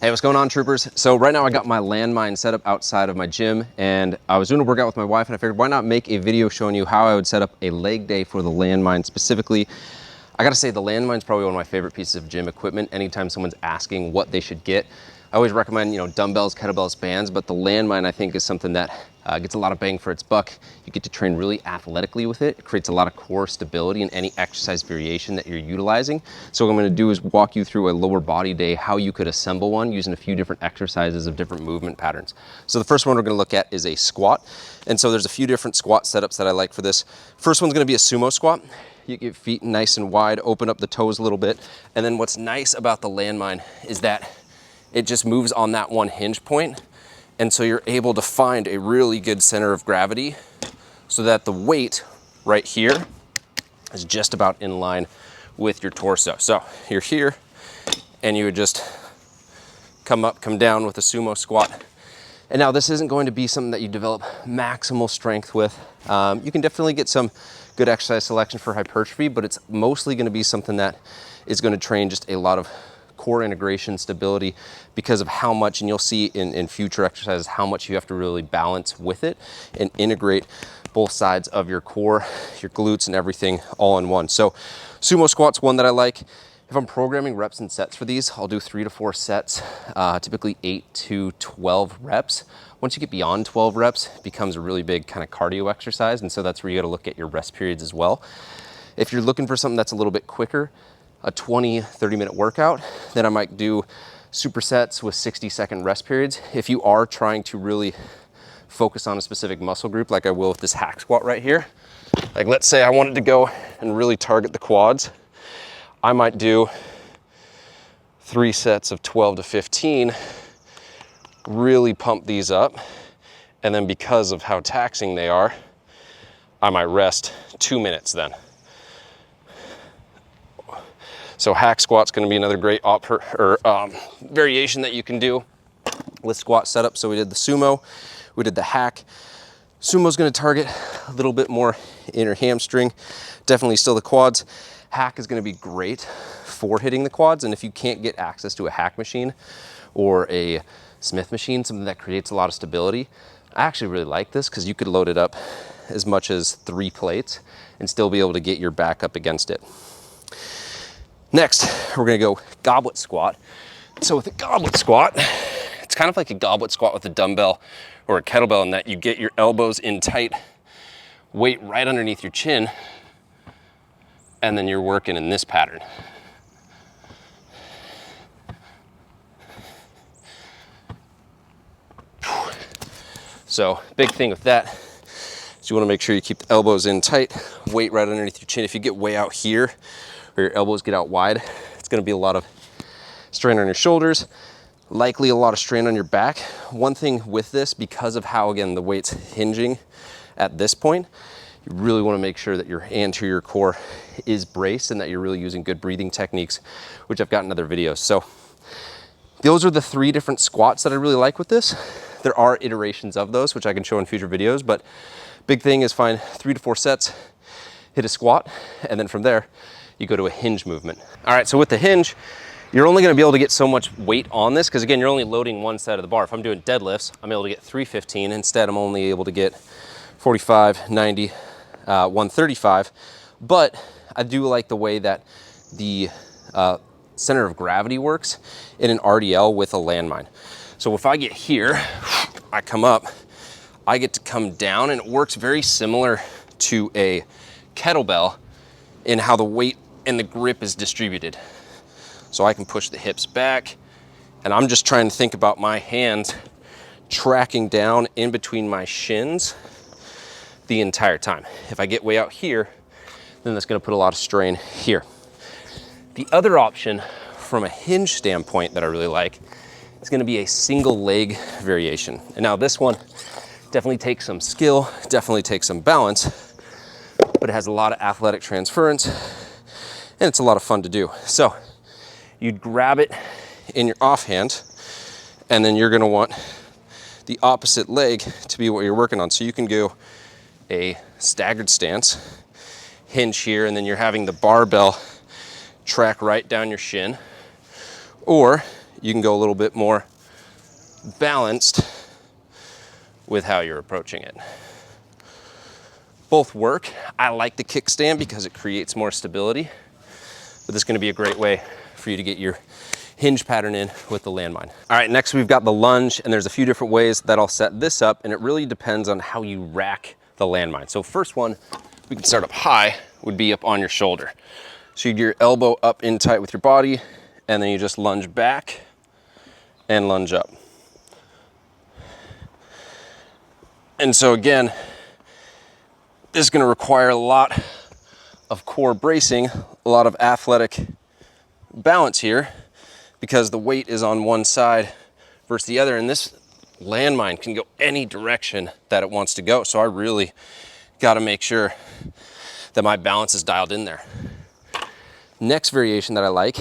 Hey, what's going on, troopers? So right now I got my landmine set up outside of my gym, and I was doing a workout with my wife, and I figured why not make a video showing you how I would set up a leg day for the landmine specifically. I gotta say, the landmine is probably one of my favorite pieces of gym equipment. Anytime someone's asking what they should get, I always recommend, dumbbells, kettlebells, bands, but the landmine I think is something that gets a lot of bang for its buck. You get to train really athletically with it. It creates a lot of core stability in any exercise variation that you're utilizing. So what I'm gonna do is walk you through a lower body day, how you could assemble one using a few different exercises of different movement patterns. So the first one we're gonna look at is a squat. And so there's a few different squat setups that I like for this. First one's gonna be a sumo squat. You get feet nice and wide, open up the toes a little bit. And then what's nice about the landmine is that it just moves on that one hinge point. And so you're able to find a really good center of gravity so that the weight right here is just about in line with your torso. So you're here and you would just come up, come down with a sumo squat. And now this isn't going to be something that you develop maximal strength with. You can definitely get some good exercise selection for hypertrophy, but it's mostly going to be something that is going to train just a lot of core integration, stability, because of how much, and you'll see in future exercises, how much you have to really balance with it and integrate both sides of your core, your glutes and everything all in one. So sumo squat's one that I like. If I'm programming reps and sets for these, I'll do 3 to 4 sets, typically 8 to 12 reps. Once you get beyond 12 reps, it becomes a really big kind of cardio exercise. And so that's where you got to look at your rest periods as well. If you're looking for something that's a little bit quicker, a 20, 30-minute workout, then I might do supersets with 60-second rest periods. If you are trying to really focus on a specific muscle group, like I will with this hack squat right here, like let's say I wanted to go and really target the quads, I might do 3 sets of 12 to 15, really pump these up. And then because of how taxing they are, I might rest 2 minutes then. So hack squat's gonna be another great variation that you can do with squat setup. So we did the sumo, we did the hack. Sumo's gonna target a little bit more inner hamstring, definitely still the quads. Hack is gonna be great for hitting the quads. And if you can't get access to a hack machine or a Smith machine, something that creates a lot of stability, I actually really like this because you could load it up as much as 3 plates and still be able to get your back up against it. Next, we're gonna go goblet squat. So with a goblet squat, it's kind of like a goblet squat with a dumbbell or a kettlebell in that you get your elbows in tight, weight right underneath your chin, and then you're working in this pattern. So big thing with that is you wanna make sure you keep the elbows in tight, weight right underneath your chin. If you get way out here, or your elbows get out wide, it's gonna be a lot of strain on your shoulders, likely a lot of strain on your back. One thing with this, because of how, again, the weight's hinging at this point, you really wanna make sure that your anterior core is braced and that you're really using good breathing techniques, which I've got in other videos. So those are the 3 different squats that I really like with this. There are iterations of those, which I can show in future videos, but big thing is find 3 to 4 sets, hit a squat, and then from there, you go to a hinge movement. All right, so with the hinge, you're only gonna be able to get so much weight on this because again, you're only loading one side of the bar. If I'm doing deadlifts, I'm able to get 315. Instead, I'm only able to get 45, 90, 135. But I do like the way that the center of gravity works in an RDL with a landmine. So if I get here, I come up, I get to come down, and it works very similar to a kettlebell in how the weight and the grip is distributed. So I can push the hips back, and I'm just trying to think about my hands tracking down in between my shins the entire time. If I get way out here, then that's gonna put a lot of strain here. The other option from a hinge standpoint that I really like is gonna be a single leg variation. And now this one definitely takes some skill, definitely takes some balance, but it has a lot of athletic transference and it's a lot of fun to do. So you'd grab it in your offhand and then you're gonna want the opposite leg to be what you're working on. So you can go a staggered stance, hinge here, and then you're having the barbell track right down your shin. Or you can go a little bit more balanced with how you're approaching it. Both work. I like the kickstand because it creates more stability, but this is going to be a great way for you to get your hinge pattern in with the landmine. All right, next we've got the lunge, and there's a few different ways that I'll set this up, and it really depends on how you rack the landmine. So first one, we can start up high, would be up on your shoulder. So you get your elbow up in tight with your body, and then you just lunge back and lunge up. And so again, this is gonna require a lot of core bracing, a lot of athletic balance here, because the weight is on one side versus the other, and this landmine can go any direction that it wants to go. So I really gotta make sure that my balance is dialed in there. Next variation that I like,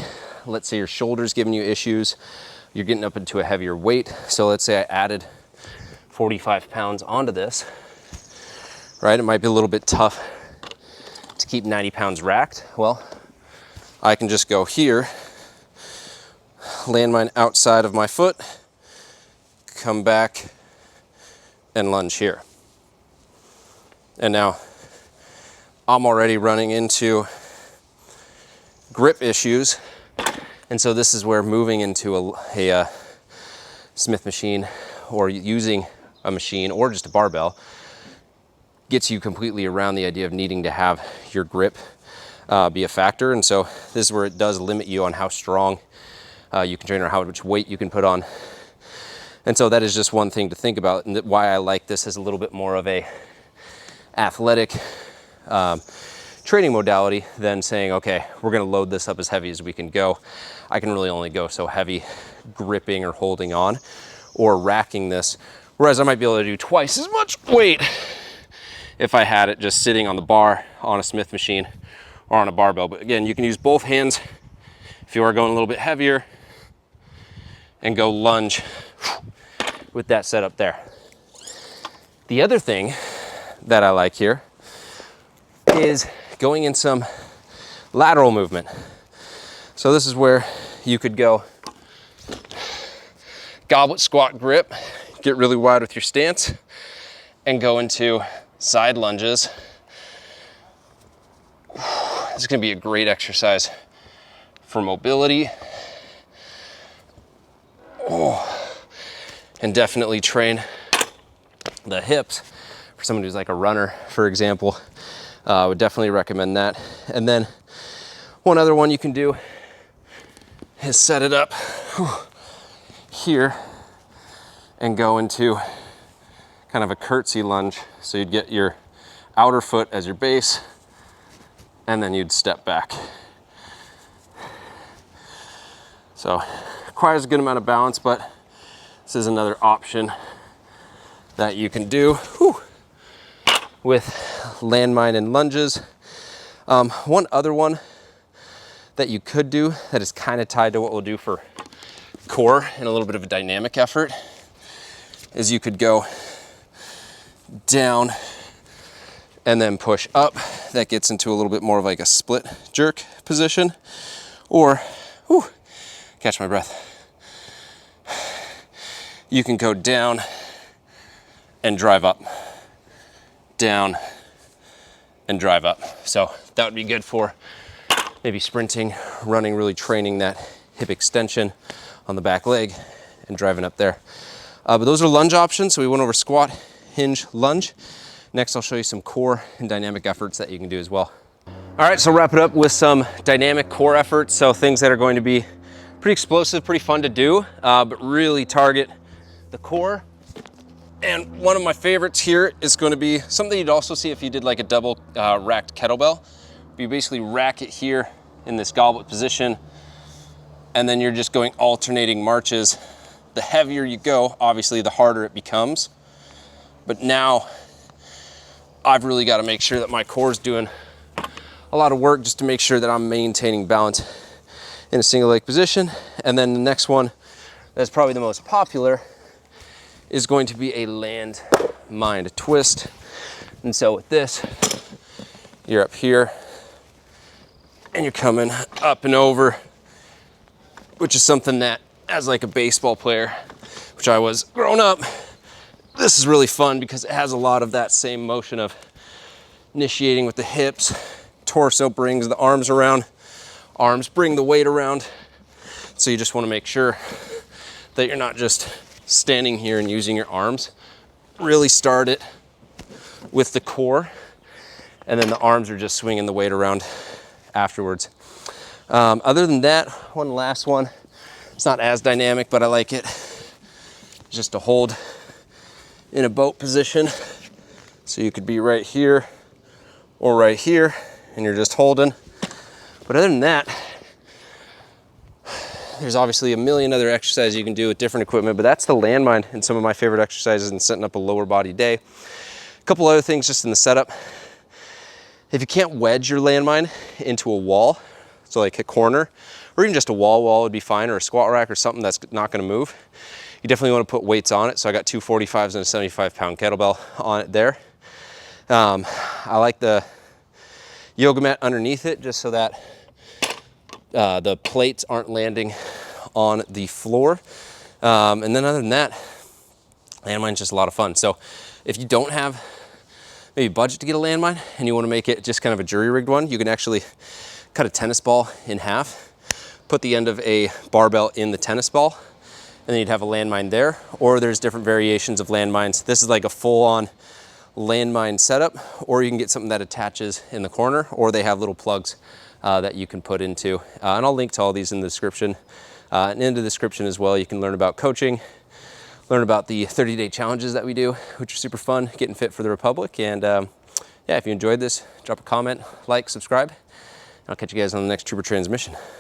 let's say your shoulder's giving you issues, you're getting up into a heavier weight. So let's say I added 45 pounds onto this, right? It might be a little bit tough to keep 90 pounds racked. Well, I can just go here, landmine outside of my foot, come back and lunge here. And now I'm already running into grip issues. And so this is where moving into a Smith machine or using a machine or just a barbell gets you completely around the idea of needing to have your grip be a factor. And so this is where it does limit you on how strong you can train or how much weight you can put on. And so that is just one thing to think about, and why I like this as a little bit more of a athletic training modality than saying, okay, we're gonna load this up as heavy as we can go. I can really only go so heavy gripping or holding on or racking this, whereas I might be able to do twice as much weight if I had it just sitting on the bar on a Smith machine or on a barbell. But again, you can use both hands if you are going a little bit heavier and go lunge with that setup there. The other thing that I like here is going in some lateral movement. So this is where you could go goblet squat grip, get really wide with your stance, and go into side lunges. This is gonna be a great exercise for mobility. And definitely train the hips for someone who's like a runner, for example. I would definitely recommend that. And then one other one you can do is set it up here and go into kind of a curtsy lunge. So you'd get your outer foot as your base, and then you'd step back. So requires a good amount of balance, but this is another option that you can do with landmine and lunges. One other one that you could do that is kind of tied to what we'll do for core and a little bit of a dynamic effort is you could go down and then push up. That gets into a little bit more of like a split jerk position, or catch my breath. You can go down and drive up, down and drive up. So that would be good for maybe sprinting, running, really training that hip extension on the back leg and driving up there. But those are lunge options. So we went over squat, hinge, lunge. Next, I'll show you some core and dynamic efforts that you can do as well. All right, so wrap it up with some dynamic core efforts. So things that are going to be pretty explosive, pretty fun to do, but really target the core. And one of my favorites here is going to be something you'd also see if you did like a double racked kettlebell. You basically rack it here in this goblet position, and then you're just going alternating marches. The heavier you go, obviously the harder it becomes. But now I've really got to make sure that my core is doing a lot of work just to make sure that I'm maintaining balance in a single leg position. And then the next one that's probably the most popular is going to be a landmine twist. And so with this, you're up here and you're coming up and over, which is something that as like a baseball player, which I was growing up, this is really fun because it has a lot of that same motion of initiating with the hips, torso brings the arms around, arms bring the weight around. So you just want to make sure that you're not just standing here and using your arms. Really start it with the core, and then the arms are just swinging the weight around afterwards. Other than that, one last one. It's not as dynamic, but I like it. Just to hold in a boat position. So you could be right here or right here, and you're just holding. But other than that, there's obviously a million other exercises you can do with different equipment, but that's the landmine and some of my favorite exercises in setting up a lower body day. A couple other things just in the setup. If you can't wedge your landmine into a wall, so like a corner, or even just a wall would be fine, or a squat rack or something that's not gonna move, you definitely wanna put weights on it. So I got two 45s and a 75-pound kettlebell on it there. I like the yoga mat underneath it just so that the plates aren't landing on the floor. And then other than that, landmine's just a lot of fun. So if you don't have maybe budget to get a landmine and you want to make it just kind of a jury rigged one, you can actually cut a tennis ball in half, put the end of a barbell in the tennis ball, and then you'd have a landmine there. Or there's different variations of landmines. This is like a full-on landmine setup, or you can get something that attaches in the corner, or they have little plugs that you can put into. And I'll link to all these in the description. And in the description as well, you can learn about coaching, learn about the 30-day challenges that we do, which are super fun, getting fit for the Republic. And yeah, if you enjoyed this, drop a comment, like, subscribe. I'll catch you guys on the next Trooper Transmission.